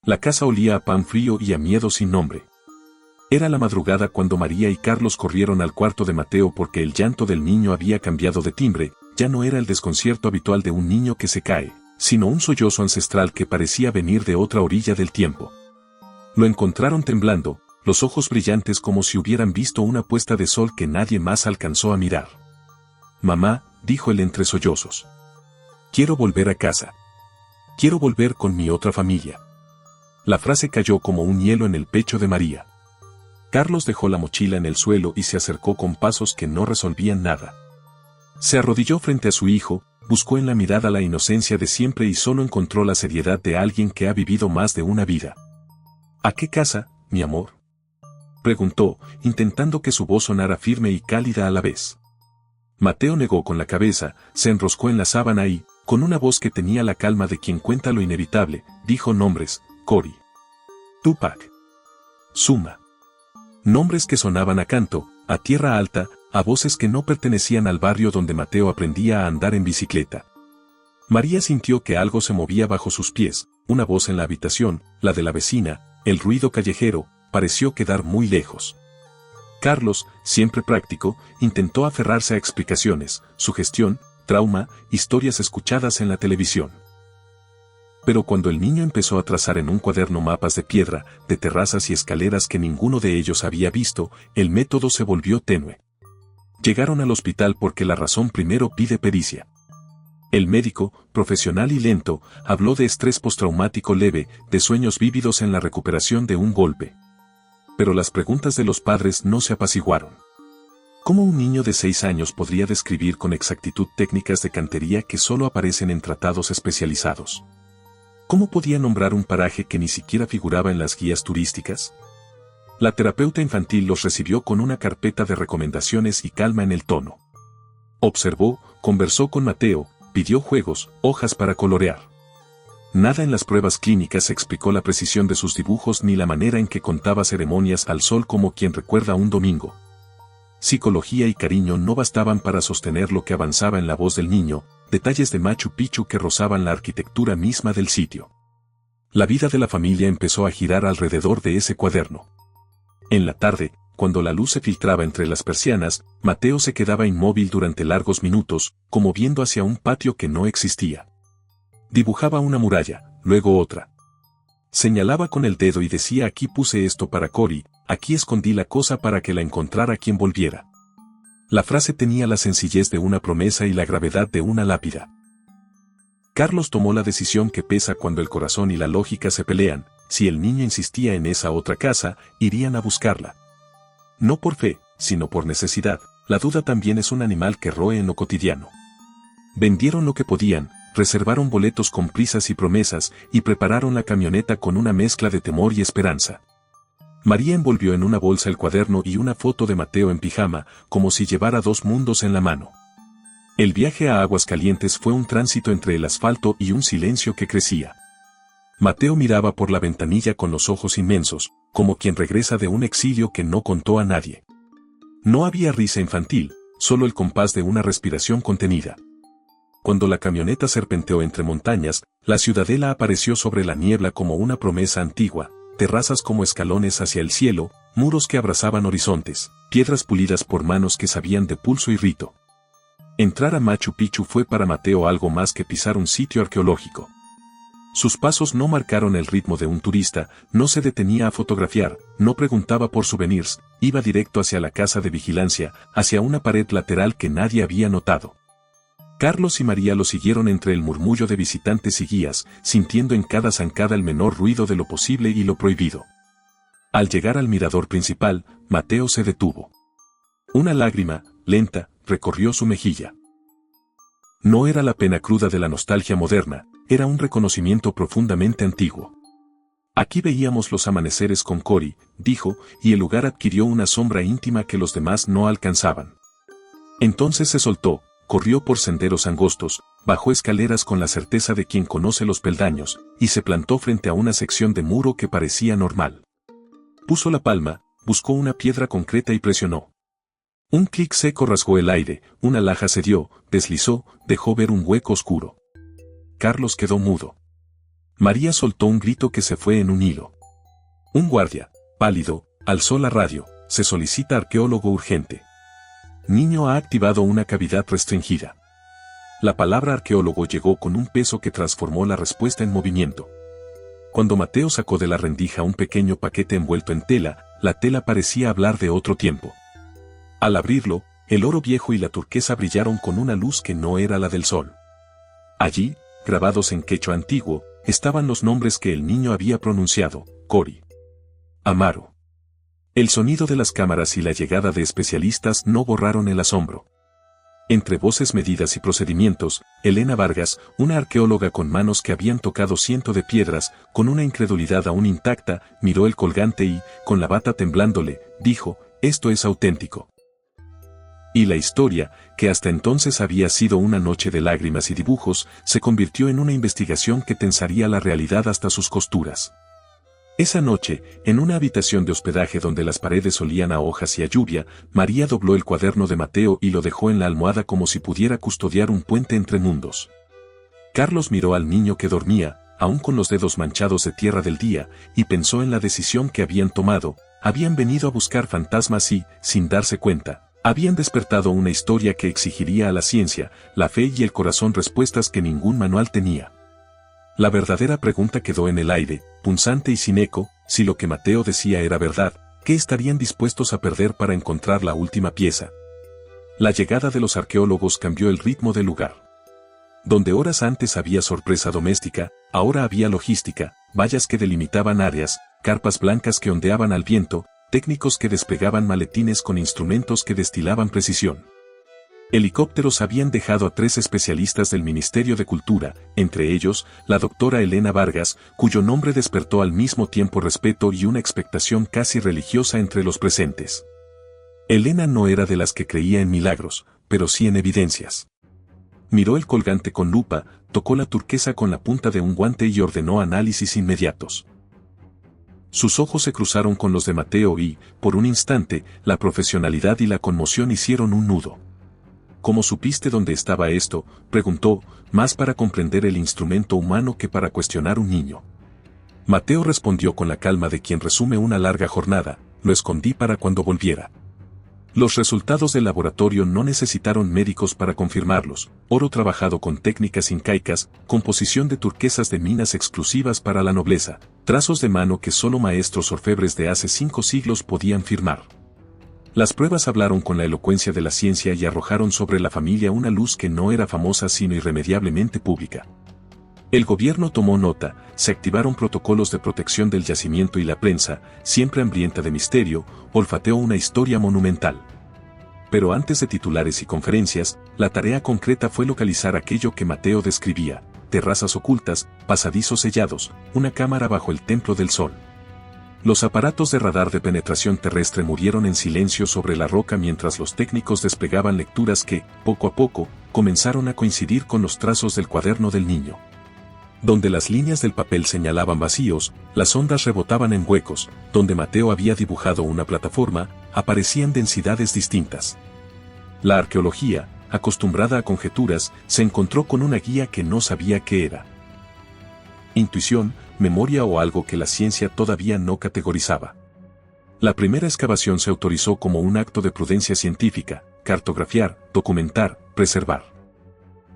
La casa olía a pan frío y a miedo sin nombre. Era la madrugada cuando María y Carlos corrieron al cuarto de Mateo porque el llanto del niño había cambiado de timbre, ya no era el desconcierto habitual de un niño que se cae, sino un sollozo ancestral que parecía venir de otra orilla del tiempo. Lo encontraron temblando, los ojos brillantes como si hubieran visto una puesta de sol que nadie más alcanzó a mirar. «Mamá», dijo él entre sollozos. «Quiero volver a casa. Quiero volver con mi otra familia». La frase cayó como un hielo en el pecho de María. Carlos dejó la mochila en el suelo y se acercó con pasos que no resolvían nada. Se arrodilló frente a su hijo, buscó en la mirada la inocencia de siempre y solo encontró la seriedad de alguien que ha vivido más de una vida. «¿A qué casa, mi amor?», preguntó, intentando que su voz sonara firme y cálida a la vez. Mateo negó con la cabeza, se enroscó en la sábana y, con una voz que tenía la calma de quien cuenta lo inevitable, dijo nombres: Cory, Tupac, Suma. Nombres que sonaban a canto, a tierra alta, a voces que no pertenecían al barrio donde Mateo aprendía a andar en bicicleta. María sintió que algo se movía bajo sus pies, una voz en la habitación, la de la vecina, el ruido callejero, pareció quedar muy lejos. Carlos, siempre práctico, intentó aferrarse a explicaciones, sugestión, trauma, historias escuchadas en la televisión. Pero cuando el niño empezó a trazar en un cuaderno mapas de piedra, de terrazas y escaleras que ninguno de ellos había visto, el método se volvió tenue. Llegaron al hospital porque la razón primero pide pericia. El médico, profesional y lento, habló de estrés postraumático leve, de sueños vívidos en la recuperación de un golpe. Pero las preguntas de los padres no se apaciguaron. ¿Cómo un niño de 6 años podría describir con exactitud técnicas de cantería que solo aparecen en tratados especializados? ¿Cómo podía nombrar un paraje que ni siquiera figuraba en las guías turísticas? La terapeuta infantil los recibió con una carpeta de recomendaciones y calma en el tono. Observó, conversó con Mateo, pidió juegos, hojas para colorear. Nada en las pruebas clínicas explicó la precisión de sus dibujos ni la manera en que contaba ceremonias al sol como quien recuerda un domingo. Psicología y cariño no bastaban para sostener lo que avanzaba en la voz del niño, detalles de Machu Picchu que rozaban la arquitectura misma del sitio. La vida de la familia empezó a girar alrededor de ese cuaderno. En la tarde, cuando la luz se filtraba entre las persianas, Mateo se quedaba inmóvil durante largos minutos, como viendo hacia un patio que no existía. Dibujaba una muralla, luego otra. Señalaba con el dedo y decía: aquí puse esto para Cory, aquí escondí la cosa para que la encontrara quien volviera. La frase tenía la sencillez de una promesa y la gravedad de una lápida. Carlos tomó la decisión que pesa cuando el corazón y la lógica se pelean: si el niño insistía en esa otra casa, irían a buscarla. No por fe, sino por necesidad, la duda también es un animal que roe en lo cotidiano. Vendieron lo que podían, reservaron boletos con prisas y promesas, y prepararon la camioneta con una mezcla de temor y esperanza. María envolvió en una bolsa el cuaderno y una foto de Mateo en pijama, como si llevara 2 mundos en la mano. El viaje a Aguascalientes fue un tránsito entre el asfalto y un silencio que crecía. Mateo miraba por la ventanilla con los ojos inmensos, como quien regresa de un exilio que no contó a nadie. No había risa infantil, solo el compás de una respiración contenida. Cuando la camioneta serpenteó entre montañas, la ciudadela apareció sobre la niebla como una promesa antigua, terrazas como escalones hacia el cielo, muros que abrazaban horizontes, piedras pulidas por manos que sabían de pulso y rito. Entrar a Machu Picchu fue para Mateo algo más que pisar un sitio arqueológico. Sus pasos no marcaron el ritmo de un turista, no se detenía a fotografiar, no preguntaba por souvenirs, iba directo hacia la casa de vigilancia, hacia una pared lateral que nadie había notado. Carlos y María lo siguieron entre el murmullo de visitantes y guías, sintiendo en cada zancada el menor ruido de lo posible y lo prohibido. Al llegar al mirador principal, Mateo se detuvo. Una lágrima, lenta, recorrió su mejilla. No era la pena cruda de la nostalgia moderna, era un reconocimiento profundamente antiguo. Aquí veíamos los amaneceres con Cory, dijo, y el lugar adquirió una sombra íntima que los demás no alcanzaban. Entonces se soltó. Corrió por senderos angostos, bajó escaleras con la certeza de quien conoce los peldaños, y se plantó frente a una sección de muro que parecía normal. Puso la palma, buscó una piedra concreta y presionó. Un clic seco rasgó el aire, una laja cedió, deslizó, dejó ver un hueco oscuro. Carlos quedó mudo. María soltó un grito que se fue en un hilo. Un guardia, pálido, alzó la radio: se solicita arqueólogo urgente. Niño ha activado una cavidad restringida. La palabra arqueólogo llegó con un peso que transformó la respuesta en movimiento. Cuando Mateo sacó de la rendija un pequeño paquete envuelto en tela, la tela parecía hablar de otro tiempo. Al abrirlo, el oro viejo y la turquesa brillaron con una luz que no era la del sol. Allí, grabados en quechua antiguo, estaban los nombres que el niño había pronunciado: Cori, Amaro. El sonido de las cámaras y la llegada de especialistas no borraron el asombro. Entre voces medidas y procedimientos, Elena Vargas, una arqueóloga con manos que habían tocado cientos de piedras, con una incredulidad aún intacta, miró el colgante y, con la bata temblándole, dijo: esto es auténtico. Y la historia, que hasta entonces había sido una noche de lágrimas y dibujos, se convirtió en una investigación que tensaría la realidad hasta sus costuras. Esa noche, en una habitación de hospedaje donde las paredes olían a hojas y a lluvia, María dobló el cuaderno de Mateo y lo dejó en la almohada como si pudiera custodiar un puente entre mundos. Carlos miró al niño que dormía, aún con los dedos manchados de tierra del día, y pensó en la decisión que habían tomado: habían venido a buscar fantasmas y, sin darse cuenta, habían despertado una historia que exigiría a la ciencia, la fe y el corazón respuestas que ningún manual tenía. La verdadera pregunta quedó en el aire, punzante y sin eco: si lo que Mateo decía era verdad, ¿qué estarían dispuestos a perder para encontrar la última pieza? La llegada de los arqueólogos cambió el ritmo del lugar. Donde horas antes había sorpresa doméstica, ahora había logística, vallas que delimitaban áreas, carpas blancas que ondeaban al viento, técnicos que desplegaban maletines con instrumentos que destilaban precisión. Helicópteros habían dejado a 3 especialistas del Ministerio de Cultura, entre ellos, la doctora Elena Vargas, cuyo nombre despertó al mismo tiempo respeto y una expectación casi religiosa entre los presentes. Elena no era de las que creía en milagros, pero sí en evidencias. Miró el colgante con lupa, tocó la turquesa con la punta de un guante y ordenó análisis inmediatos. Sus ojos se cruzaron con los de Mateo y, por un instante, la profesionalidad y la conmoción hicieron un nudo. ¿Cómo supiste dónde estaba esto?, preguntó, más para comprender el instrumento humano que para cuestionar un niño. Mateo respondió con la calma de quien resume una larga jornada: lo escondí para cuando volviera. Los resultados del laboratorio no necesitaron médicos para confirmarlos: oro trabajado con técnicas incaicas, composición de turquesas de minas exclusivas para la nobleza, trazos de mano que solo maestros orfebres de hace 5 siglos podían firmar. Las pruebas hablaron con la elocuencia de la ciencia y arrojaron sobre la familia una luz que no era famosa sino irremediablemente pública. El gobierno tomó nota, se activaron protocolos de protección del yacimiento y la prensa, siempre hambrienta de misterio, olfateó una historia monumental. Pero antes de titulares y conferencias, la tarea concreta fue localizar aquello que Mateo describía: terrazas ocultas, pasadizos sellados, una cámara bajo el templo del sol. Los aparatos de radar de penetración terrestre murieron en silencio sobre la roca mientras los técnicos desplegaban lecturas que, poco a poco, comenzaron a coincidir con los trazos del cuaderno del niño. Donde las líneas del papel señalaban vacíos, las ondas rebotaban en huecos; donde Mateo había dibujado una plataforma, aparecían densidades distintas. La arqueología, acostumbrada a conjeturas, se encontró con una guía que no sabía qué era. Intuición, memoria o algo que la ciencia todavía no categorizaba. La primera excavación se autorizó como un acto de prudencia científica: cartografiar, documentar, preservar.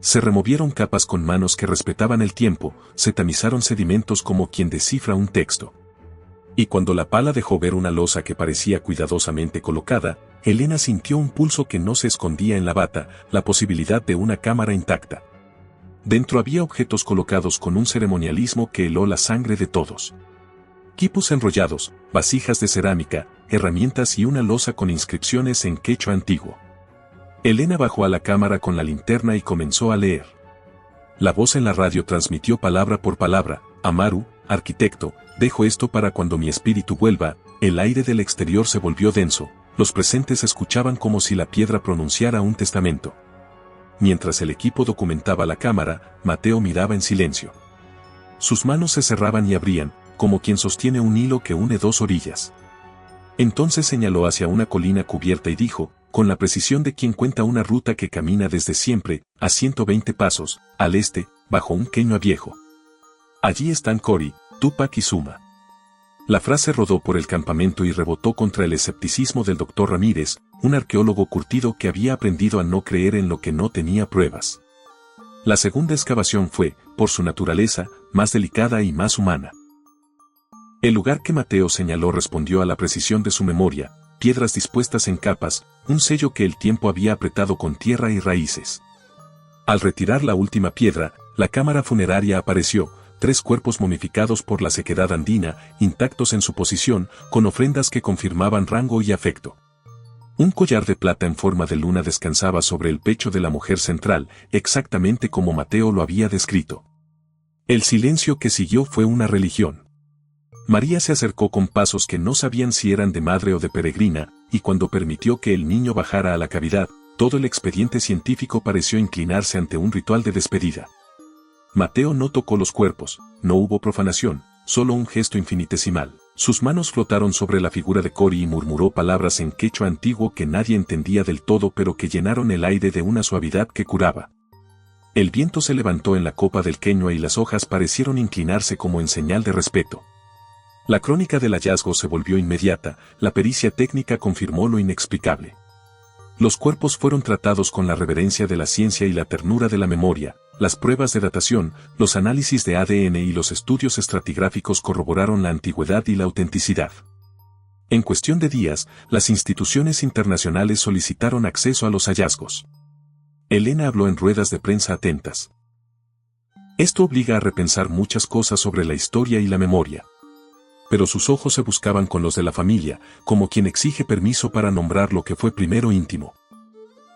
Se removieron capas con manos que respetaban el tiempo, se tamizaron sedimentos como quien descifra un texto. Y cuando la pala dejó ver una losa que parecía cuidadosamente colocada, Elena sintió un pulso que no se escondía en la bata: la posibilidad de una cámara intacta. Dentro había objetos colocados con un ceremonialismo que heló la sangre de todos. Quipus enrollados, vasijas de cerámica, herramientas y una losa con inscripciones en quechua antiguo. Elena bajó a la cámara con la linterna y comenzó a leer. La voz en la radio transmitió palabra por palabra: Amaru, arquitecto, dejo esto para cuando mi espíritu vuelva. El aire del exterior se volvió denso, los presentes escuchaban como si la piedra pronunciara un testamento. Mientras el equipo documentaba la cámara, Mateo miraba en silencio. Sus manos se cerraban y abrían, como quien sostiene un hilo que une 2 orillas. Entonces señaló hacia una colina cubierta y dijo, con la precisión de quien cuenta una ruta que camina desde siempre, a 120 pasos, al este, bajo un queño viejo. Allí están Cory, Tupac y Suma. La frase rodó por el campamento y rebotó contra el escepticismo del Dr. Ramírez, un arqueólogo curtido que había aprendido a no creer en lo que no tenía pruebas. La segunda excavación fue, por su naturaleza, más delicada y más humana. El lugar que Mateo señaló respondió a la precisión de su memoria, piedras dispuestas en capas, un sello que el tiempo había apretado con tierra y raíces. Al retirar la última piedra, la cámara funeraria apareció, 3 cuerpos momificados por la sequedad andina, intactos en su posición, con ofrendas que confirmaban rango y afecto. Un collar de plata en forma de luna descansaba sobre el pecho de la mujer central, exactamente como Mateo lo había descrito. El silencio que siguió fue una religión. María se acercó con pasos que no sabían si eran de madre o de peregrina, y cuando permitió que el niño bajara a la cavidad, todo el expediente científico pareció inclinarse ante un ritual de despedida. Mateo no tocó los cuerpos, no hubo profanación, solo un gesto infinitesimal. Sus manos flotaron sobre la figura de Cory y murmuró palabras en quechua antiguo que nadie entendía del todo pero que llenaron el aire de una suavidad que curaba. El viento se levantó en la copa del queñua y las hojas parecieron inclinarse como en señal de respeto. La crónica del hallazgo se volvió inmediata, la pericia técnica confirmó lo inexplicable. Los cuerpos fueron tratados con la reverencia de la ciencia y la ternura de la memoria, las pruebas de datación, los análisis de ADN y los estudios estratigráficos corroboraron la antigüedad y la autenticidad. En cuestión de días, las instituciones internacionales solicitaron acceso a los hallazgos. Elena habló en ruedas de prensa atentas. Esto obliga a repensar muchas cosas sobre la historia y la memoria. Pero sus ojos se buscaban con los de la familia, como quien exige permiso para nombrar lo que fue primero íntimo.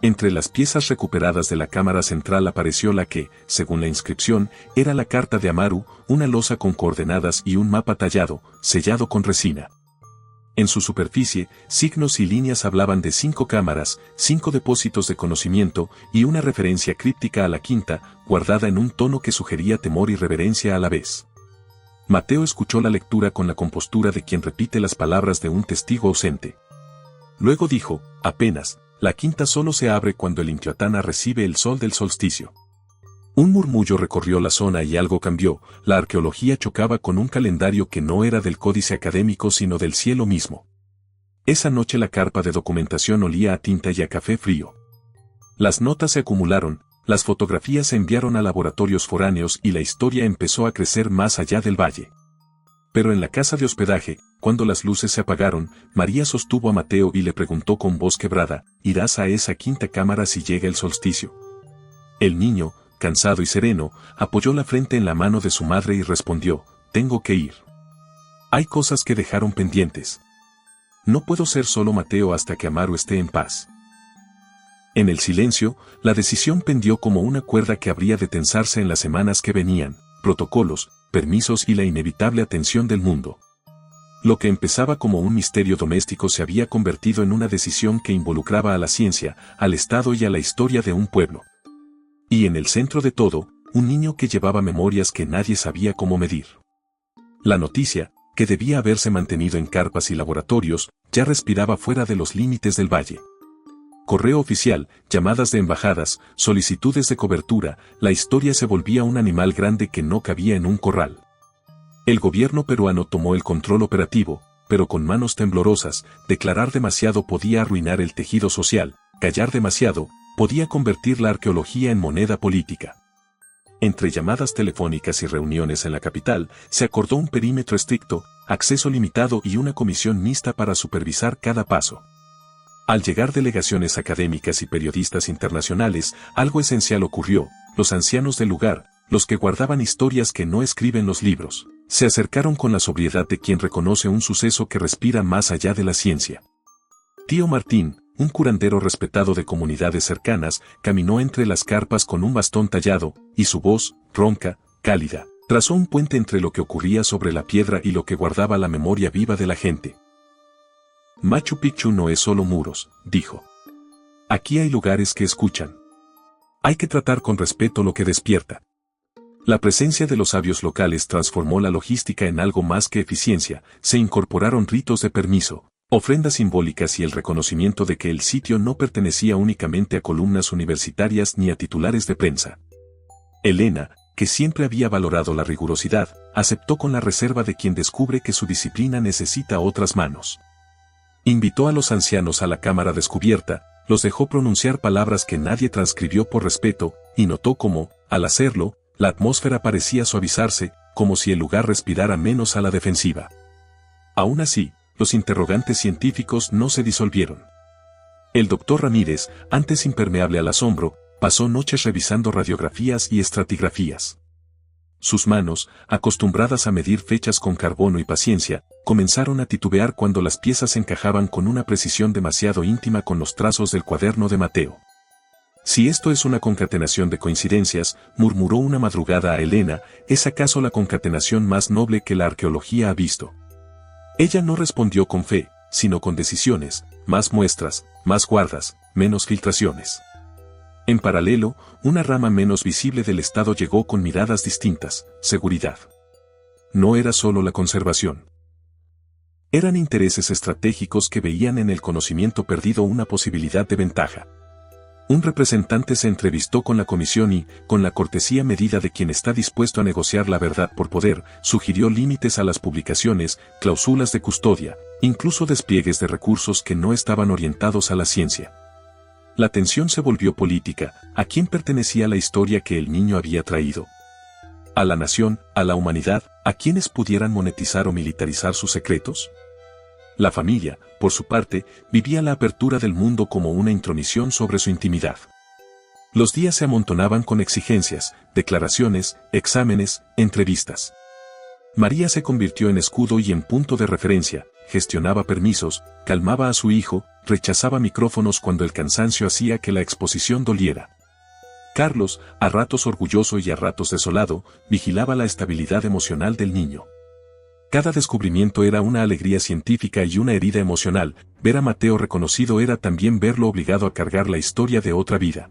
Entre las piezas recuperadas de la cámara central apareció la que, según la inscripción, era la carta de Amaru, una losa con coordenadas y un mapa tallado, sellado con resina. En su superficie, signos y líneas hablaban de 5 cámaras, 5 depósitos de conocimiento y una referencia críptica a la quinta, guardada en un tono que sugería temor y reverencia a la vez. Mateo escuchó la lectura con la compostura de quien repite las palabras de un testigo ausente. Luego dijo, apenas, la quinta solo se abre cuando el Intihuatana recibe el sol del solsticio. Un murmullo recorrió la zona y algo cambió, la arqueología chocaba con un calendario que no era del códice académico sino del cielo mismo. Esa noche la carpa de documentación olía a tinta y a café frío. Las notas se acumularon, las fotografías se enviaron a laboratorios foráneos y la historia empezó a crecer más allá del valle. Pero en la casa de hospedaje, cuando las luces se apagaron, María sostuvo a Mateo y le preguntó con voz quebrada, ¿irás a esa quinta cámara si llega el solsticio? El niño, cansado y sereno, apoyó la frente en la mano de su madre y respondió, tengo que ir. Hay cosas que dejaron pendientes. No puedo ser solo Mateo hasta que Amaru esté en paz. En el silencio, la decisión pendió como una cuerda que habría de tensarse en las semanas que venían, protocolos, permisos y la inevitable atención del mundo. Lo que empezaba como un misterio doméstico se había convertido en una decisión que involucraba a la ciencia, al Estado y a la historia de un pueblo. Y en el centro de todo, un niño que llevaba memorias que nadie sabía cómo medir. La noticia, que debía haberse mantenido en carpas y laboratorios, ya respiraba fuera de los límites del valle. Correo oficial, llamadas de embajadas, solicitudes de cobertura, la historia se volvía un animal grande que no cabía en un corral. El gobierno peruano tomó el control operativo, pero con manos temblorosas, declarar demasiado podía arruinar el tejido social, callar demasiado, podía convertir la arqueología en moneda política. Entre llamadas telefónicas y reuniones en la capital, se acordó un perímetro estricto, acceso limitado y una comisión mixta para supervisar cada paso. Al llegar delegaciones académicas y periodistas internacionales, algo esencial ocurrió, los ancianos del lugar, los que guardaban historias que no escriben los libros, se acercaron con la sobriedad de quien reconoce un suceso que respira más allá de la ciencia. Tío Martín, un curandero respetado de comunidades cercanas, caminó entre las carpas con un bastón tallado, y su voz, ronca, cálida, trazó un puente entre lo que ocurría sobre la piedra y lo que guardaba la memoria viva de la gente. Machu Picchu no es solo muros, dijo. Aquí hay lugares que escuchan. Hay que tratar con respeto lo que despierta. La presencia de los sabios locales transformó la logística en algo más que eficiencia, se incorporaron ritos de permiso, ofrendas simbólicas y el reconocimiento de que el sitio no pertenecía únicamente a columnas universitarias ni a titulares de prensa. Elena, que siempre había valorado la rigurosidad, aceptó con la reserva de quien descubre que su disciplina necesita otras manos. Invitó a los ancianos a la cámara descubierta, los dejó pronunciar palabras que nadie transcribió por respeto, y notó cómo, al hacerlo, la atmósfera parecía suavizarse, como si el lugar respirara menos a la defensiva. Aún así, los interrogantes científicos no se disolvieron. El doctor Ramírez, antes impermeable al asombro, pasó noches revisando radiografías y estratigrafías. Sus manos, acostumbradas a medir fechas con carbono y paciencia, comenzaron a titubear cuando las piezas encajaban con una precisión demasiado íntima con los trazos del cuaderno de Mateo. Si esto es una concatenación de coincidencias, murmuró una madrugada a Elena, ¿es acaso la concatenación más noble que la arqueología ha visto? Ella no respondió con fe, sino con decisiones, más muestras, más guardas, menos filtraciones. En paralelo, una rama menos visible del Estado llegó con miradas distintas, seguridad. No era solo la conservación. Eran intereses estratégicos que veían en el conocimiento perdido una posibilidad de ventaja. Un representante se entrevistó con la comisión y, con la cortesía medida de quien está dispuesto a negociar la verdad por poder, sugirió límites a las publicaciones, cláusulas de custodia, incluso despliegues de recursos que no estaban orientados a la ciencia. La tensión se volvió política. ¿A quién pertenecía la historia que el niño había traído? ¿A la nación, a la humanidad, a quienes pudieran monetizar o militarizar sus secretos? La familia, por su parte, vivía la apertura del mundo como una intromisión sobre su intimidad. Los días se amontonaban con exigencias, declaraciones, exámenes, entrevistas. María se convirtió en escudo y en punto de referencia, gestionaba permisos, calmaba a su hijo, rechazaba micrófonos cuando el cansancio hacía que la exposición doliera. Carlos, a ratos orgulloso y a ratos desolado, vigilaba la estabilidad emocional del niño. Cada descubrimiento era una alegría científica y una herida emocional. Ver a Mateo reconocido era también verlo obligado a cargar la historia de otra vida.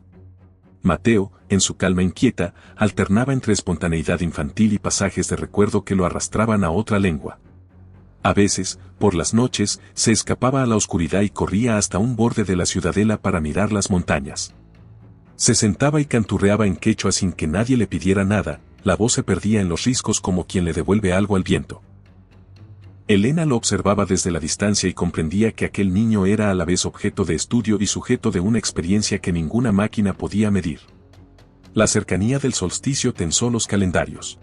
Mateo, en su calma inquieta, alternaba entre espontaneidad infantil y pasajes de recuerdo que lo arrastraban a otra lengua. A veces, por las noches, se escapaba a la oscuridad y corría hasta un borde de la ciudadela para mirar las montañas. Se sentaba y canturreaba en quechua sin que nadie le pidiera nada, la voz se perdía en los riscos como quien le devuelve algo al viento. Elena lo observaba desde la distancia y comprendía que aquel niño era a la vez objeto de estudio y sujeto de una experiencia que ninguna máquina podía medir. La cercanía del solsticio tensó los calendarios.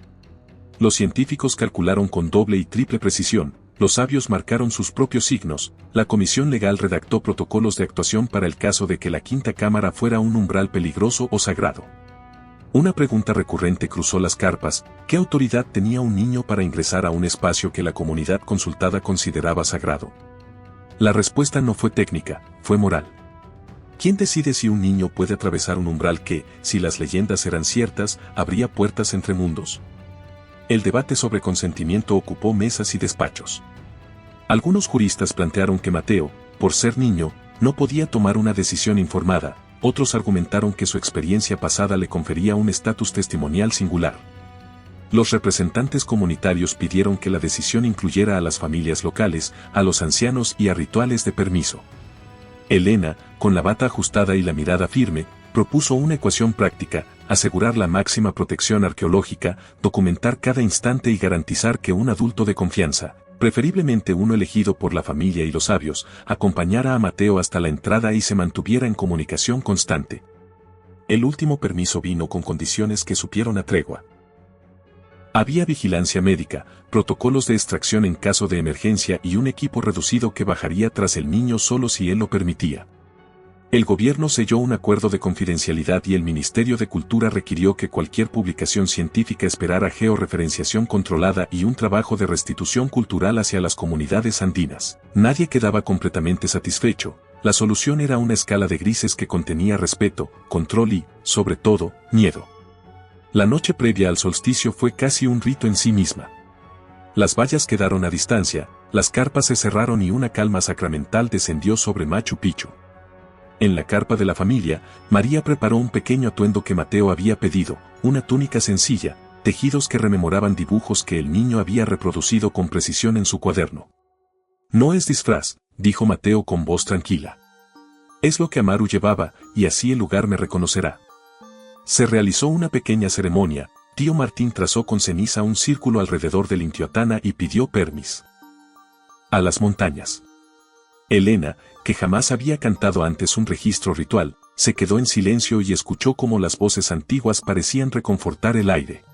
Los científicos calcularon con doble y triple precisión, los sabios marcaron sus propios signos, la comisión legal redactó protocolos de actuación para el caso de que la quinta cámara fuera un umbral peligroso o sagrado. Una pregunta recurrente cruzó las carpas: ¿qué autoridad tenía un niño para ingresar a un espacio que la comunidad consultada consideraba sagrado? La respuesta no fue técnica, fue moral. ¿Quién decide si un niño puede atravesar un umbral que, si las leyendas eran ciertas, abría puertas entre mundos? El debate sobre consentimiento ocupó mesas y despachos. Algunos juristas plantearon que Mateo, por ser niño, no podía tomar una decisión informada. Otros argumentaron que su experiencia pasada le confería un estatus testimonial singular. Los representantes comunitarios pidieron que la decisión incluyera a las familias locales, a los ancianos y a rituales de permiso. Elena, con la bata ajustada y la mirada firme, propuso una ecuación práctica: asegurar la máxima protección arqueológica, documentar cada instante y garantizar que un adulto de confianza, preferiblemente uno elegido por la familia y los sabios, acompañara a Mateo hasta la entrada y se mantuviera en comunicación constante. El último permiso vino con condiciones que supieron a tregua. Había vigilancia médica, protocolos de extracción en caso de emergencia y un equipo reducido que bajaría tras el niño solo si él lo permitía. El gobierno selló un acuerdo de confidencialidad y el Ministerio de Cultura requirió que cualquier publicación científica esperara georreferenciación controlada y un trabajo de restitución cultural hacia las comunidades andinas. Nadie quedaba completamente satisfecho. La solución era una escala de grises que contenía respeto, control y, sobre todo, miedo. La noche previa al solsticio fue casi un rito en sí misma. Las vallas quedaron a distancia, las carpas se cerraron y una calma sacramental descendió sobre Machu Picchu. En la carpa de la familia, María preparó un pequeño atuendo que Mateo había pedido, una túnica sencilla, tejidos que rememoraban dibujos que el niño había reproducido con precisión en su cuaderno. No es disfraz, dijo Mateo con voz tranquila. Es lo que Amaru llevaba, y así el lugar me reconocerá. Se realizó una pequeña ceremonia, Tío Martín trazó con ceniza un círculo alrededor del Intihuatana y pidió permiso a las montañas. Elena, que jamás había cantado antes un registro ritual, se quedó en silencio y escuchó cómo las voces antiguas parecían reconfortar el aire.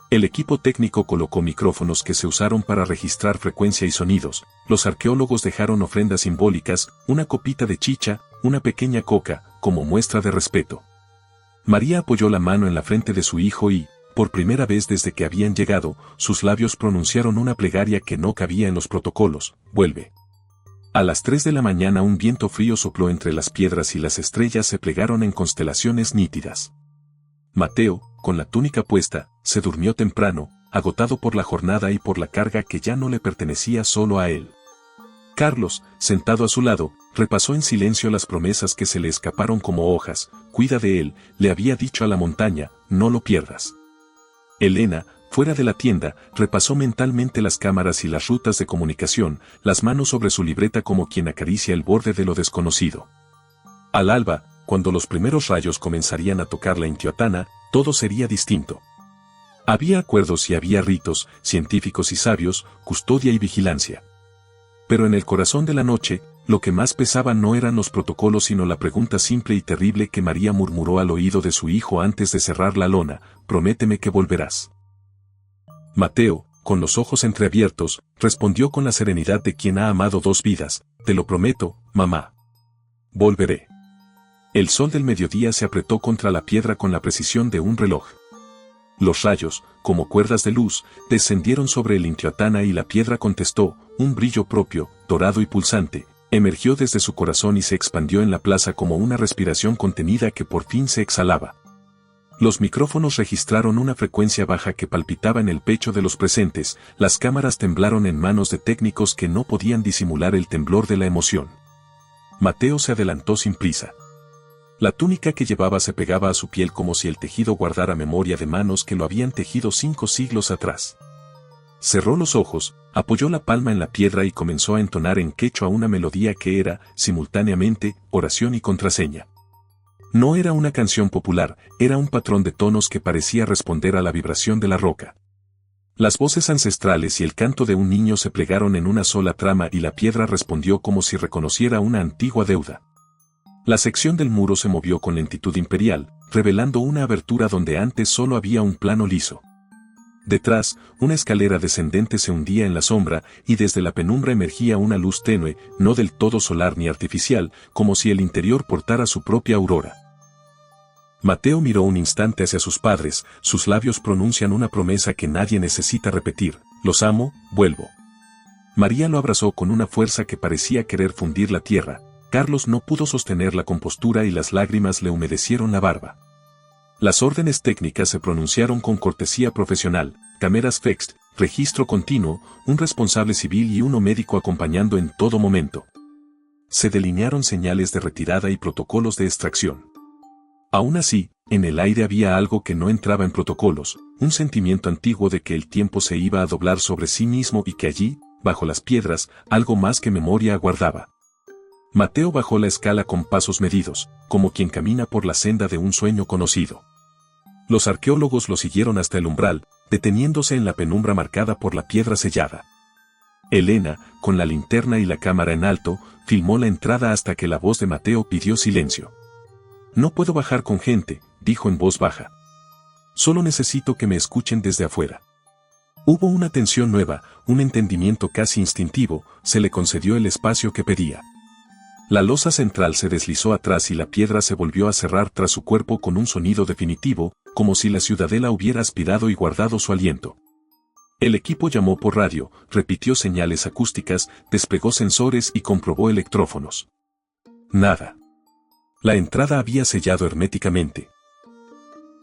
El equipo técnico colocó micrófonos que se usaron para registrar frecuencia y sonidos, los arqueólogos dejaron ofrendas simbólicas, una copita de chicha, una pequeña coca, como muestra de respeto. María apoyó la mano en la frente de su hijo y, por primera vez desde que habían llegado, sus labios pronunciaron una plegaria que no cabía en los protocolos: vuelve. A las 3 de la mañana un viento frío sopló entre las piedras y las estrellas se plegaron en constelaciones nítidas. Mateo, con la túnica puesta, se durmió temprano, agotado por la jornada y por la carga que ya no le pertenecía solo a él. Carlos, sentado a su lado, repasó en silencio las promesas que se le escaparon como hojas. Cuida de él, le había dicho a la montaña, no lo pierdas. Elena, fuera de la tienda, repasó mentalmente las cámaras y las rutas de comunicación, las manos sobre su libreta como quien acaricia el borde de lo desconocido. Al alba, cuando los primeros rayos comenzarían a tocar la Intihuatana, todo sería distinto. Había acuerdos y había ritos, científicos y sabios, custodia y vigilancia. Pero en el corazón de la noche, lo que más pesaba no eran los protocolos sino la pregunta simple y terrible que María murmuró al oído de su hijo antes de cerrar la lona: prométeme que volverás. Mateo, con los ojos entreabiertos, respondió con la serenidad de quien ha amado 2 vidas: te lo prometo, mamá. Volveré. El sol del mediodía se apretó contra la piedra con la precisión de un reloj. Los rayos, como cuerdas de luz, descendieron sobre el Intihuatana y la piedra contestó: un brillo propio, dorado y pulsante, emergió desde su corazón y se expandió en la plaza como una respiración contenida que por fin se exhalaba. Los micrófonos registraron una frecuencia baja que palpitaba en el pecho de los presentes, las cámaras temblaron en manos de técnicos que no podían disimular el temblor de la emoción. Mateo se adelantó sin prisa. La túnica que llevaba se pegaba a su piel como si el tejido guardara memoria de manos que lo habían tejido 5 siglos atrás. Cerró los ojos, apoyó la palma en la piedra y comenzó a entonar en quechua una melodía que era, simultáneamente, oración y contraseña. No era una canción popular, era un patrón de tonos que parecía responder a la vibración de la roca. Las voces ancestrales y el canto de un niño se plegaron en una sola trama y la piedra respondió como si reconociera una antigua deuda. La sección del muro se movió con lentitud imperial, revelando una abertura donde antes solo había un plano liso. Detrás, una escalera descendente se hundía en la sombra y desde la penumbra emergía una luz tenue, no del todo solar ni artificial, como si el interior portara su propia aurora. Mateo miró un instante hacia sus padres, sus labios pronuncian una promesa que nadie necesita repetir: los amo, vuelvo. María lo abrazó con una fuerza que parecía querer fundir la tierra. Carlos no pudo sostener la compostura y las lágrimas le humedecieron la barba. Las órdenes técnicas se pronunciaron con cortesía profesional: cámaras fixed, registro continuo, un responsable civil y uno médico acompañando en todo momento. Se delinearon señales de retirada y protocolos de extracción. Aún así, en el aire había algo que no entraba en protocolos, un sentimiento antiguo de que el tiempo se iba a doblar sobre sí mismo y que allí, bajo las piedras, algo más que memoria aguardaba. Mateo bajó la escala con pasos medidos, como quien camina por la senda de un sueño conocido. Los arqueólogos lo siguieron hasta el umbral, deteniéndose en la penumbra marcada por la piedra sellada. Elena, con la linterna y la cámara en alto, filmó la entrada hasta que la voz de Mateo pidió silencio. No puedo bajar con gente, dijo en voz baja. Solo necesito que me escuchen desde afuera. Hubo una tensión nueva, un entendimiento casi instintivo, se le concedió el espacio que pedía. La losa central se deslizó atrás y la piedra se volvió a cerrar tras su cuerpo con un sonido definitivo, como si la ciudadela hubiera aspirado y guardado su aliento. El equipo llamó por radio, repitió señales acústicas, desplegó sensores y comprobó electrófonos. Nada. La entrada había sellado herméticamente.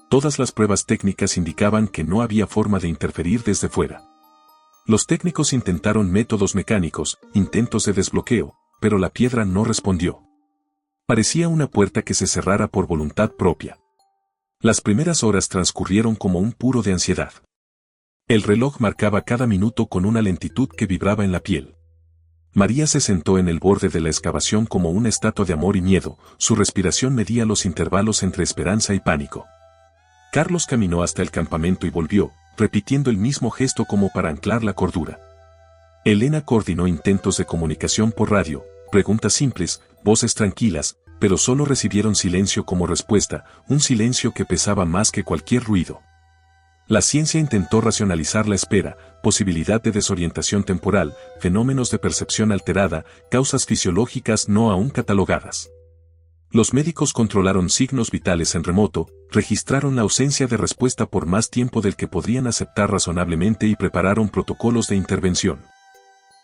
Todas las pruebas técnicas indicaban que no había forma de interferir desde fuera. Los técnicos intentaron métodos mecánicos, intentos de desbloqueo, pero la piedra no respondió. Parecía una puerta que se cerrara por voluntad propia. Las primeras horas transcurrieron como un puro de ansiedad. El reloj marcaba cada minuto con una lentitud que vibraba en la piel. María se sentó en el borde de la excavación como una estatua de amor y miedo, su respiración medía los intervalos entre esperanza y pánico. Carlos caminó hasta el campamento y volvió, repitiendo el mismo gesto como para anclar la cordura. Elena coordinó intentos de comunicación por radio, preguntas simples, voces tranquilas, pero solo recibieron silencio como respuesta, un silencio que pesaba más que cualquier ruido. La ciencia intentó racionalizar la espera, posibilidad de desorientación temporal, fenómenos de percepción alterada, causas fisiológicas no aún catalogadas. Los médicos controlaron signos vitales en remoto, registraron la ausencia de respuesta por más tiempo del que podrían aceptar razonablemente y prepararon protocolos de intervención.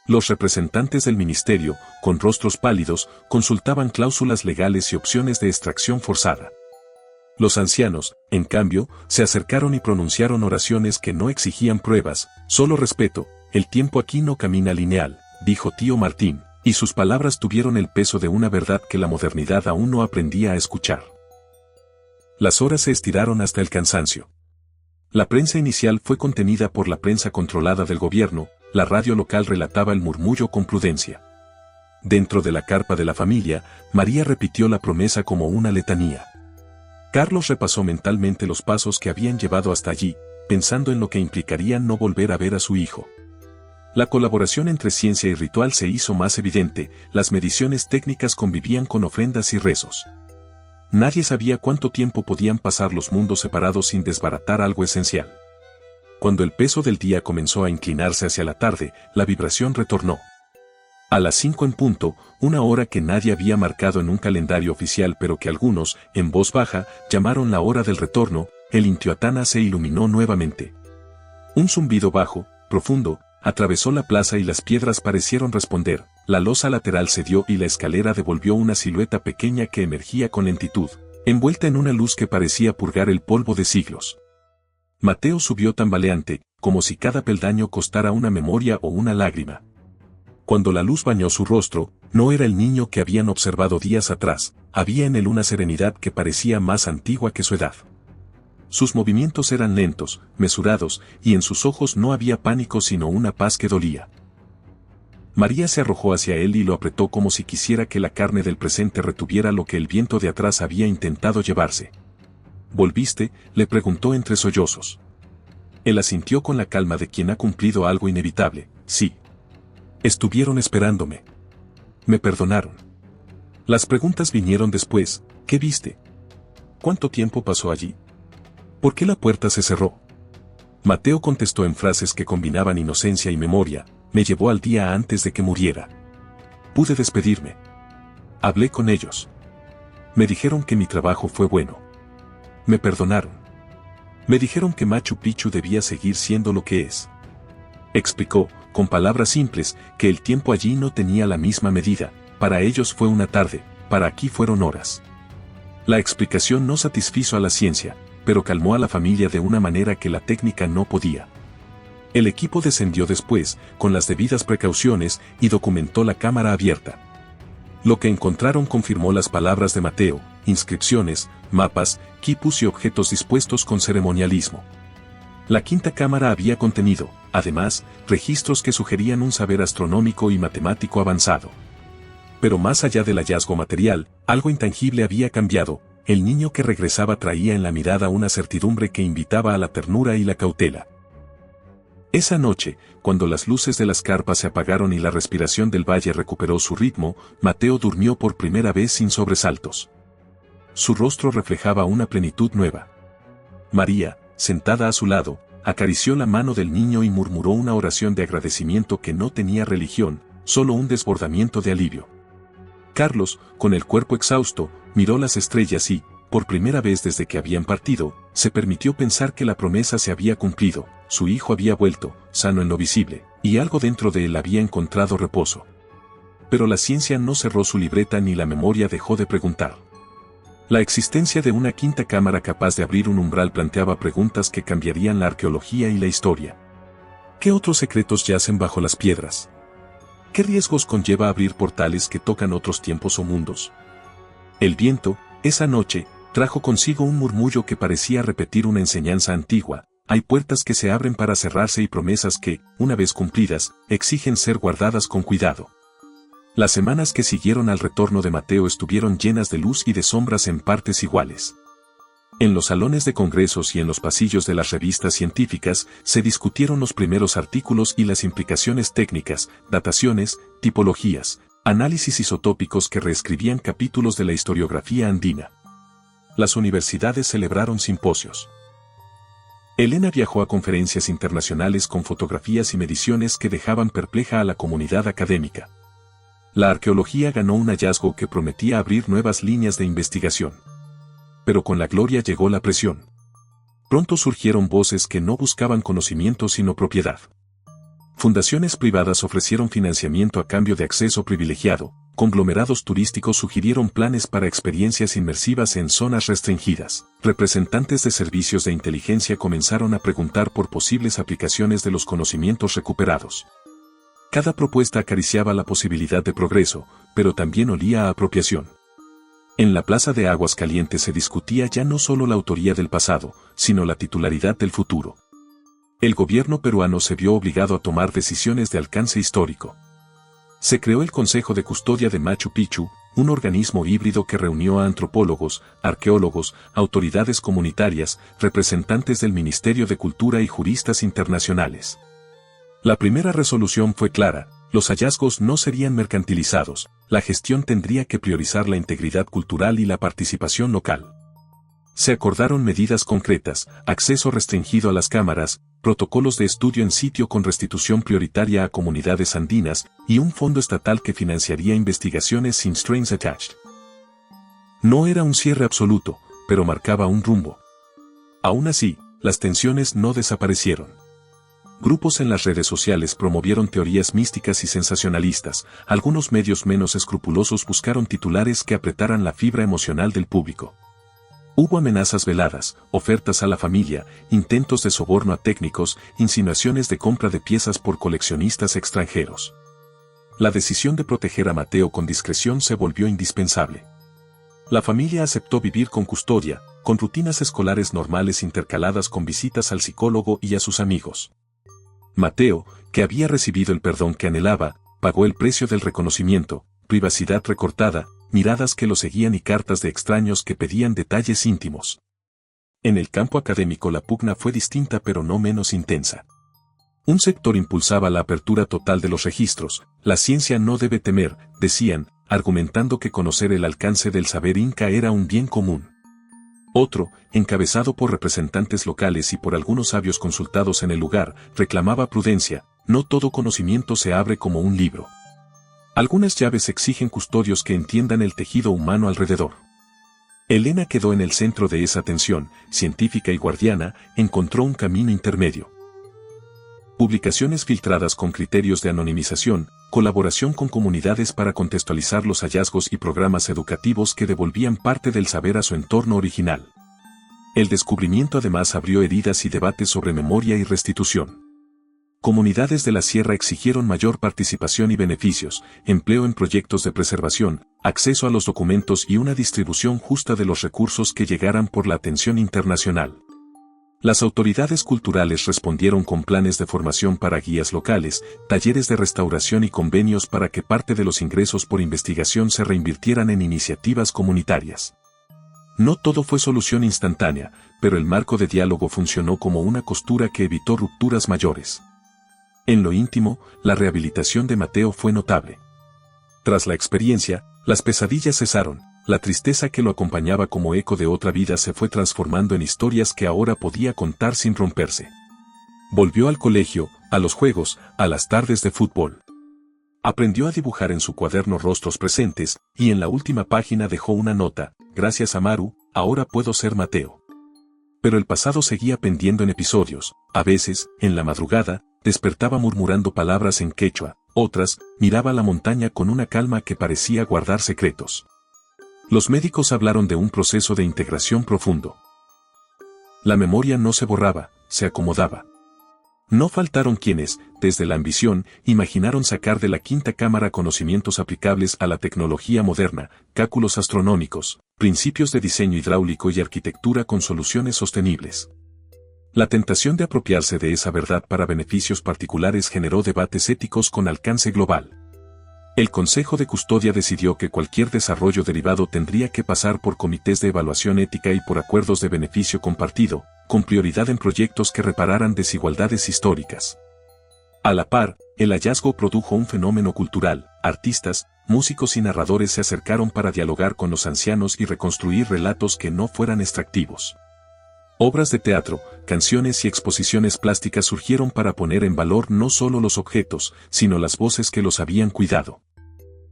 Los representantes del ministerio, con rostros pálidos, consultaban cláusulas legales y opciones de extracción forzada. Los ancianos, en cambio, se acercaron y pronunciaron oraciones que no exigían pruebas, solo respeto. El tiempo aquí no camina lineal, dijo tío Martín, y sus palabras tuvieron el peso de una verdad que la modernidad aún no aprendía a escuchar. Las horas se estiraron hasta el cansancio. La prensa inicial fue contenida por la prensa controlada del gobierno, la radio local relataba el murmullo con prudencia. Dentro de la carpa de la familia, María repitió la promesa como una letanía. Carlos repasó mentalmente los pasos que habían llevado hasta allí, pensando en lo que implicaría no volver a ver a su hijo. La colaboración entre ciencia y ritual se hizo más evidente, las mediciones técnicas convivían con ofrendas y rezos. Nadie sabía cuánto tiempo podían pasar los mundos separados sin desbaratar algo esencial. Cuando el peso del día comenzó a inclinarse hacia la tarde, la vibración retornó. A las 5 en punto, una hora que nadie había marcado en un calendario oficial pero que algunos, en voz baja, llamaron la hora del retorno, el Intihuatana se iluminó nuevamente. Un zumbido bajo, profundo, atravesó la plaza y las piedras parecieron responder, la losa lateral cedió y la escalera devolvió una silueta pequeña que emergía con lentitud, envuelta en una luz que parecía purgar el polvo de siglos. Mateo subió tambaleante, como si cada peldaño costara una memoria o una lágrima. Cuando la luz bañó su rostro, no era el niño que habían observado días atrás, había en él una serenidad que parecía más antigua que su edad. Sus movimientos eran lentos, mesurados, y en sus ojos no había pánico sino una paz que dolía. María se arrojó hacia él y lo apretó como si quisiera que la carne del presente retuviera lo que el viento de atrás había intentado llevarse. ¿Volviste?, le preguntó entre sollozos. Él asintió con la calma de quien ha cumplido algo inevitable. Sí. Estuvieron esperándome. Me perdonaron. Las preguntas vinieron después. ¿Qué viste? ¿Cuánto tiempo pasó allí? ¿Por qué la puerta se cerró? Mateo contestó en frases que combinaban inocencia y memoria. Me llevó al día antes de que muriera. Pude despedirme. Hablé con ellos. Me dijeron que mi trabajo fue bueno. Me perdonaron. Me dijeron que Machu Picchu debía seguir siendo lo que es. Explicó, con palabras simples, que el tiempo allí no tenía la misma medida, para ellos fue una tarde, para aquí fueron horas. La explicación no satisfizo a la ciencia, pero calmó a la familia de una manera que la técnica no podía. El equipo descendió después, con las debidas precauciones, y documentó la cámara abierta. Lo que encontraron confirmó las palabras de Mateo, inscripciones, mapas, quipus y objetos dispuestos con ceremonialismo. La quinta cámara había contenido, además, registros que sugerían un saber astronómico y matemático avanzado. Pero más allá del hallazgo material, algo intangible había cambiado, el niño que regresaba traía en la mirada una certidumbre que invitaba a la ternura y la cautela. Esa noche, cuando las luces de las carpas se apagaron y la respiración del valle recuperó su ritmo, Mateo durmió por primera vez sin sobresaltos. Su rostro reflejaba una plenitud nueva. María, sentada a su lado, acarició la mano del niño y murmuró una oración de agradecimiento que no tenía religión, solo un desbordamiento de alivio. Carlos, con el cuerpo exhausto, miró las estrellas y, por primera vez desde que habían partido, se permitió pensar que la promesa se había cumplido, su hijo había vuelto, sano en lo visible, y algo dentro de él había encontrado reposo. Pero la ciencia no cerró su libreta ni la memoria dejó de preguntar. La existencia de una quinta cámara capaz de abrir un umbral planteaba preguntas que cambiarían la arqueología y la historia. ¿Qué otros secretos yacen bajo las piedras? ¿Qué riesgos conlleva abrir portales que tocan otros tiempos o mundos? El viento, esa noche, trajo consigo un murmullo que parecía repetir una enseñanza antigua. Hay puertas que se abren para cerrarse y promesas que, una vez cumplidas, exigen ser guardadas con cuidado. Las semanas que siguieron al retorno de Mateo estuvieron llenas de luz y de sombras en partes iguales. En los salones de congresos y en los pasillos de las revistas científicas se discutieron los primeros artículos y las implicaciones técnicas, dataciones, tipologías, análisis isotópicos que reescribían capítulos de la historiografía andina. Las universidades celebraron simposios. Elena viajó a conferencias internacionales con fotografías y mediciones que dejaban perpleja a la comunidad académica. La arqueología ganó un hallazgo que prometía abrir nuevas líneas de investigación. Pero con la gloria llegó la presión. Pronto surgieron voces que no buscaban conocimiento sino propiedad. Fundaciones privadas ofrecieron financiamiento a cambio de acceso privilegiado, conglomerados turísticos sugirieron planes para experiencias inmersivas en zonas restringidas. Representantes de servicios de inteligencia comenzaron a preguntar por posibles aplicaciones de los conocimientos recuperados. Cada propuesta acariciaba la posibilidad de progreso, pero también olía a apropiación. En la Plaza de Aguascalientes se discutía ya no solo la autoría del pasado, sino la titularidad del futuro. El gobierno peruano se vio obligado a tomar decisiones de alcance histórico. Se creó el Consejo de Custodia de Machu Picchu, un organismo híbrido que reunió a antropólogos, arqueólogos, autoridades comunitarias, representantes del Ministerio de Cultura y juristas internacionales. La primera resolución fue clara: los hallazgos no serían mercantilizados, la gestión tendría que priorizar la integridad cultural y la participación local. Se acordaron medidas concretas, acceso restringido a las cámaras, protocolos de estudio en sitio con restitución prioritaria a comunidades andinas y un fondo estatal que financiaría investigaciones sin strings attached. No era un cierre absoluto, pero marcaba un rumbo. Aún así, las tensiones no desaparecieron. Grupos en las redes sociales promovieron teorías místicas y sensacionalistas, algunos medios menos escrupulosos buscaron titulares que apretaran la fibra emocional del público. Hubo amenazas veladas, ofertas a la familia, intentos de soborno a técnicos, insinuaciones de compra de piezas por coleccionistas extranjeros. La decisión de proteger a Mateo con discreción se volvió indispensable. La familia aceptó vivir con custodia, con rutinas escolares normales intercaladas con visitas al psicólogo y a sus amigos. Mateo, que había recibido el perdón que anhelaba, pagó el precio del reconocimiento, privacidad recortada, miradas que lo seguían y cartas de extraños que pedían detalles íntimos. En el campo académico la pugna fue distinta pero no menos intensa. Un sector impulsaba la apertura total de los registros, la ciencia no debe temer, decían, argumentando que conocer el alcance del saber inca era un bien común. Otro, encabezado por representantes locales y por algunos sabios consultados en el lugar, reclamaba prudencia: no todo conocimiento se abre como un libro. Algunas llaves exigen custodios que entiendan el tejido humano alrededor. Elena quedó en el centro de esa tensión, científica y guardiana, encontró un camino intermedio. Publicaciones filtradas con criterios de anonimización, colaboración con comunidades para contextualizar los hallazgos y programas educativos que devolvían parte del saber a su entorno original. El descubrimiento además abrió heridas y debates sobre memoria y restitución. Comunidades de la sierra exigieron mayor participación y beneficios, empleo en proyectos de preservación, acceso a los documentos y una distribución justa de los recursos que llegaran por la atención internacional. Las autoridades culturales respondieron con planes de formación para guías locales, talleres de restauración y convenios para que parte de los ingresos por investigación se reinvirtieran en iniciativas comunitarias. No todo fue solución instantánea, pero el marco de diálogo funcionó como una costura que evitó rupturas mayores. En lo íntimo, la rehabilitación de Mateo fue notable. Tras la experiencia, las pesadillas cesaron. La tristeza que lo acompañaba como eco de otra vida se fue transformando en historias que ahora podía contar sin romperse. Volvió al colegio, a los juegos, a las tardes de fútbol. Aprendió a dibujar en su cuaderno rostros presentes, y en la última página dejó una nota: gracias a Maru, ahora puedo ser Mateo. Pero el pasado seguía pendiendo en episodios. A veces, en la madrugada, despertaba murmurando palabras en quechua, otras, miraba la montaña con una calma que parecía guardar secretos. Los médicos hablaron de un proceso de integración profundo. La memoria no se borraba, se acomodaba. No faltaron quienes, desde la ambición, imaginaron sacar de la quinta cámara conocimientos aplicables a la tecnología moderna, cálculos astronómicos, principios de diseño hidráulico y arquitectura con soluciones sostenibles. La tentación de apropiarse de esa verdad para beneficios particulares generó debates éticos con alcance global. El Consejo de Custodia decidió que cualquier desarrollo derivado tendría que pasar por comités de evaluación ética y por acuerdos de beneficio compartido, con prioridad en proyectos que repararan desigualdades históricas. A la par, el hallazgo produjo un fenómeno cultural. Artistas, músicos y narradores se acercaron para dialogar con los ancianos y reconstruir relatos que no fueran extractivos. Obras de teatro, canciones y exposiciones plásticas surgieron para poner en valor no solo los objetos, sino las voces que los habían cuidado.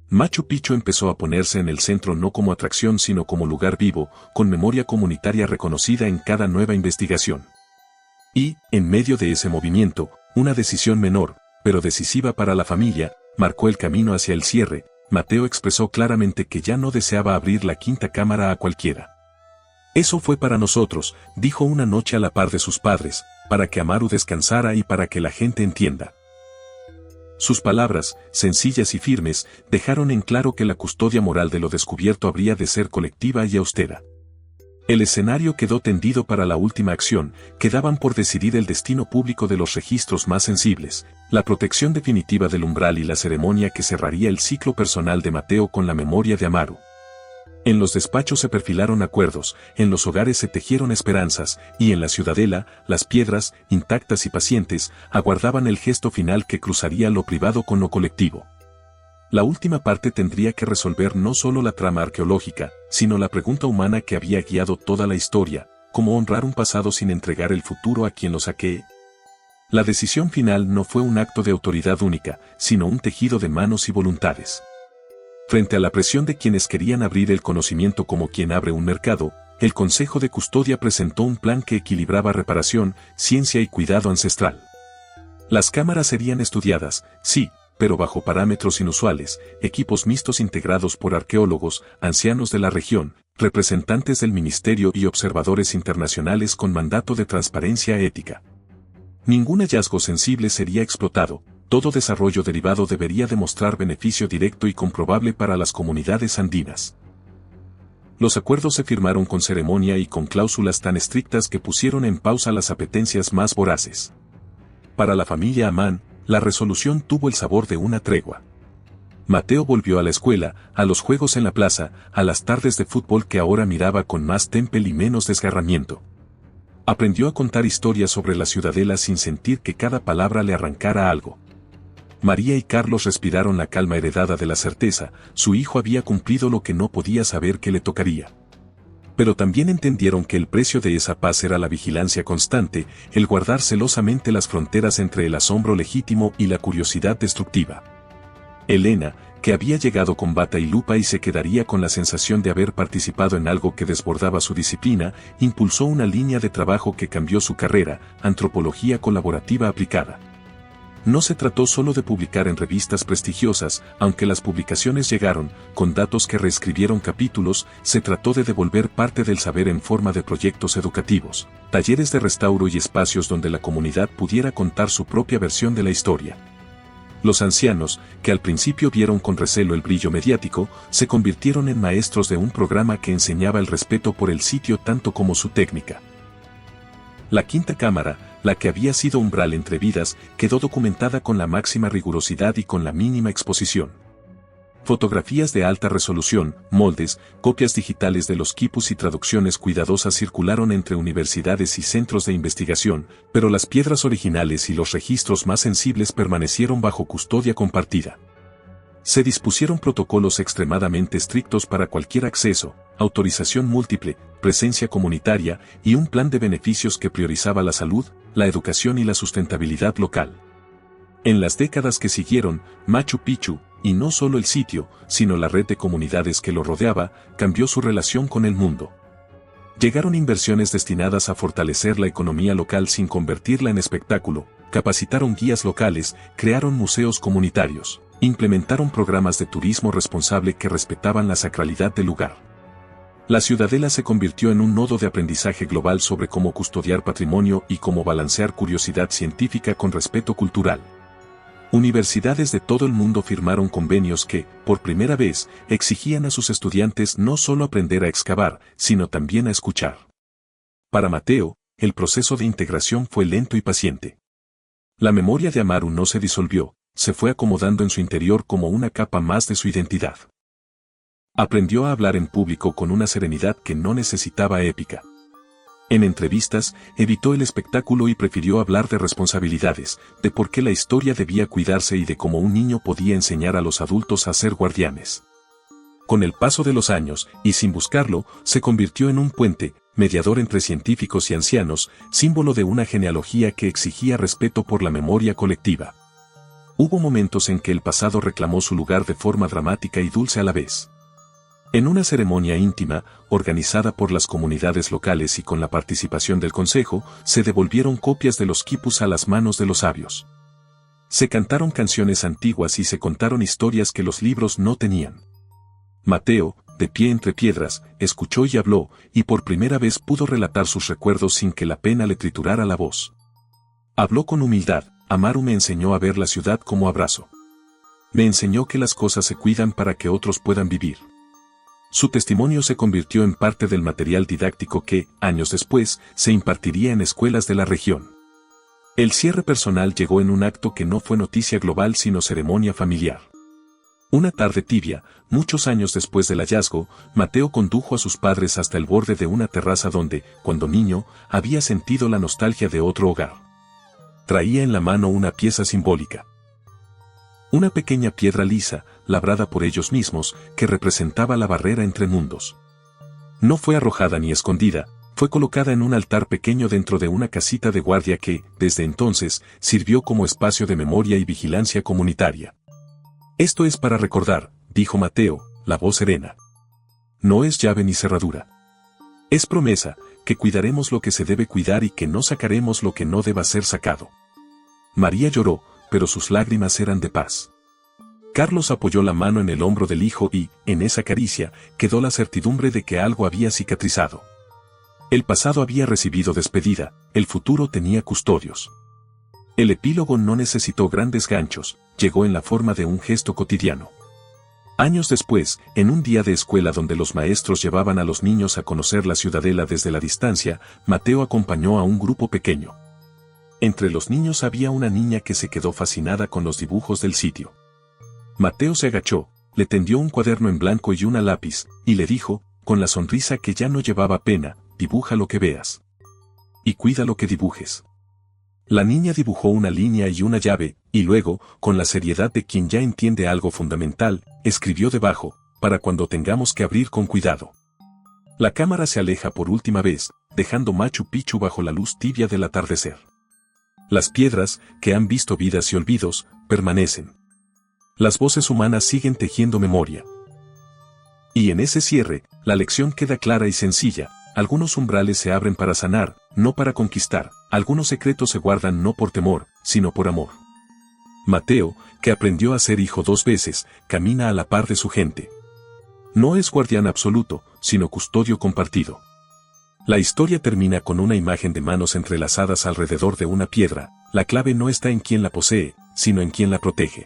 Machu Picchu empezó a ponerse en el centro no como atracción sino como lugar vivo, con memoria comunitaria reconocida en cada nueva investigación. Y, en medio de ese movimiento, una decisión menor, pero decisiva para la familia, marcó el camino hacia el cierre. Mateo expresó claramente que ya no deseaba abrir la quinta cámara a cualquiera. Eso fue para nosotros, dijo una noche a la par de sus padres, para que Amaru descansara y para que la gente entienda. Sus palabras, sencillas y firmes, dejaron en claro que la custodia moral de lo descubierto habría de ser colectiva y austera. El escenario quedó tendido para la última acción, quedaban por decidir el destino público de los registros más sensibles, la protección definitiva del umbral y la ceremonia que cerraría el ciclo personal de Mateo con la memoria de Amaru. En los despachos se perfilaron acuerdos, en los hogares se tejieron esperanzas, y en la ciudadela, las piedras, intactas y pacientes, aguardaban el gesto final que cruzaría lo privado con lo colectivo. La última parte tendría que resolver no solo la trama arqueológica, sino la pregunta humana que había guiado toda la historia: ¿cómo honrar un pasado sin entregar el futuro a quien lo saquee? La decisión final no fue un acto de autoridad única, sino un tejido de manos y voluntades. Frente a la presión de quienes querían abrir el conocimiento como quien abre un mercado, el Consejo de Custodia presentó un plan que equilibraba reparación, ciencia y cuidado ancestral. Las cámaras serían estudiadas, sí, pero bajo parámetros inusuales, equipos mixtos integrados por arqueólogos, ancianos de la región, representantes del ministerio y observadores internacionales con mandato de transparencia ética. Ningún hallazgo sensible sería explotado. Todo desarrollo derivado debería demostrar beneficio directo y comprobable para las comunidades andinas. Los acuerdos se firmaron con ceremonia y con cláusulas tan estrictas que pusieron en pausa las apetencias más voraces. Para la familia Amán, la resolución tuvo el sabor de una tregua. Mateo volvió a la escuela, a los juegos en la plaza, a las tardes de fútbol que ahora miraba con más temple y menos desgarramiento. Aprendió a contar historias sobre la ciudadela sin sentir que cada palabra le arrancara algo. María y Carlos respiraron la calma heredada de la certeza: su hijo había cumplido lo que no podía saber que le tocaría. Pero también entendieron que el precio de esa paz era la vigilancia constante, el guardar celosamente las fronteras entre el asombro legítimo y la curiosidad destructiva. Elena, que había llegado con bata y lupa y se quedaría con la sensación de haber participado en algo que desbordaba su disciplina, impulsó una línea de trabajo que cambió su carrera: antropología colaborativa aplicada. No se trató solo de publicar en revistas prestigiosas, aunque las publicaciones llegaron, con datos que reescribieron capítulos. Se trató de devolver parte del saber en forma de proyectos educativos, talleres de restauro y espacios donde la comunidad pudiera contar su propia versión de la historia. Los ancianos, que al principio vieron con recelo el brillo mediático, se convirtieron en maestros de un programa que enseñaba el respeto por el sitio tanto como su técnica. La quinta cámara, la que había sido umbral entre vidas, quedó documentada con la máxima rigurosidad y con la mínima exposición. Fotografías de alta resolución, moldes, copias digitales de los quipus y traducciones cuidadosas circularon entre universidades y centros de investigación, pero las piedras originales y los registros más sensibles permanecieron bajo custodia compartida. Se dispusieron protocolos extremadamente estrictos para cualquier acceso, autorización múltiple, presencia comunitaria y un plan de beneficios que priorizaba la salud, la educación y la sustentabilidad local. En las décadas que siguieron, Machu Picchu, y no solo el sitio, sino la red de comunidades que lo rodeaba, cambió su relación con el mundo. Llegaron inversiones destinadas a fortalecer la economía local sin convertirla en espectáculo, capacitaron guías locales, crearon museos comunitarios, implementaron programas de turismo responsable que respetaban la sacralidad del lugar. La ciudadela se convirtió en un nodo de aprendizaje global sobre cómo custodiar patrimonio y cómo balancear curiosidad científica con respeto cultural. Universidades de todo el mundo firmaron convenios que, por primera vez, exigían a sus estudiantes no solo aprender a excavar, sino también a escuchar. Para Mateo, el proceso de integración fue lento y paciente. La memoria de Amaru no se disolvió, se fue acomodando en su interior como una capa más de su identidad. Aprendió a hablar en público con una serenidad que no necesitaba épica. En entrevistas, evitó el espectáculo y prefirió hablar de responsabilidades, de por qué la historia debía cuidarse y de cómo un niño podía enseñar a los adultos a ser guardianes. Con el paso de los años, y sin buscarlo, se convirtió en un puente, mediador entre científicos y ancianos, símbolo de una genealogía que exigía respeto por la memoria colectiva. Hubo momentos en que el pasado reclamó su lugar de forma dramática y dulce a la vez. En una ceremonia íntima, organizada por las comunidades locales y con la participación del consejo, se devolvieron copias de los quipus a las manos de los sabios. Se cantaron canciones antiguas y se contaron historias que los libros no tenían. Mateo, de pie entre piedras, escuchó y habló, y por primera vez pudo relatar sus recuerdos sin que la pena le triturara la voz. Habló con humildad. Amaru me enseñó a ver la ciudad como abrazo. Me enseñó que las cosas se cuidan para que otros puedan vivir. Su testimonio se convirtió en parte del material didáctico que, años después, se impartiría en escuelas de la región. El cierre personal llegó en un acto que no fue noticia global sino ceremonia familiar. Una tarde tibia, muchos años después del hallazgo, Mateo condujo a sus padres hasta el borde de una terraza donde, cuando niño, había sentido la nostalgia de otro hogar. Traía en la mano una pieza simbólica. Una pequeña piedra lisa, labrada por ellos mismos, que representaba la barrera entre mundos. No fue arrojada ni escondida, fue colocada en un altar pequeño dentro de una casita de guardia que, desde entonces, sirvió como espacio de memoria y vigilancia comunitaria. Esto es para recordar, dijo Mateo, la voz serena. No es llave ni cerradura. Es promesa, que cuidaremos lo que se debe cuidar y que no sacaremos lo que no deba ser sacado. María lloró, pero sus lágrimas eran de paz. Carlos apoyó la mano en el hombro del hijo y, en esa caricia, quedó la certidumbre de que algo había cicatrizado. El pasado había recibido despedida, el futuro tenía custodios. El epílogo no necesitó grandes ganchos, llegó en la forma de un gesto cotidiano. Años después, en un día de escuela donde los maestros llevaban a los niños a conocer la ciudadela desde la distancia, Mateo acompañó a un grupo pequeño. Entre los niños había una niña que se quedó fascinada con los dibujos del sitio. Mateo se agachó, le tendió un cuaderno en blanco y una lápiz, y le dijo, con la sonrisa que ya no llevaba pena, dibuja lo que veas. Y cuida lo que dibujes. La niña dibujó una línea y una llave, y luego, con la seriedad de quien ya entiende algo fundamental, escribió debajo, para cuando tengamos que abrir con cuidado. La cámara se aleja por última vez, dejando Machu Picchu bajo la luz tibia del atardecer. Las piedras, que han visto vidas y olvidos, permanecen. Las voces humanas siguen tejiendo memoria. Y en ese cierre, la lección queda clara y sencilla. Algunos umbrales se abren para sanar, no para conquistar. Algunos secretos se guardan no por temor, sino por amor. Mateo, que aprendió a ser hijo 2 veces, camina a la par de su gente. No es guardián absoluto, sino custodio compartido. La historia termina con una imagen de manos entrelazadas alrededor de una piedra. La clave no está en quien la posee, sino en quien la protege.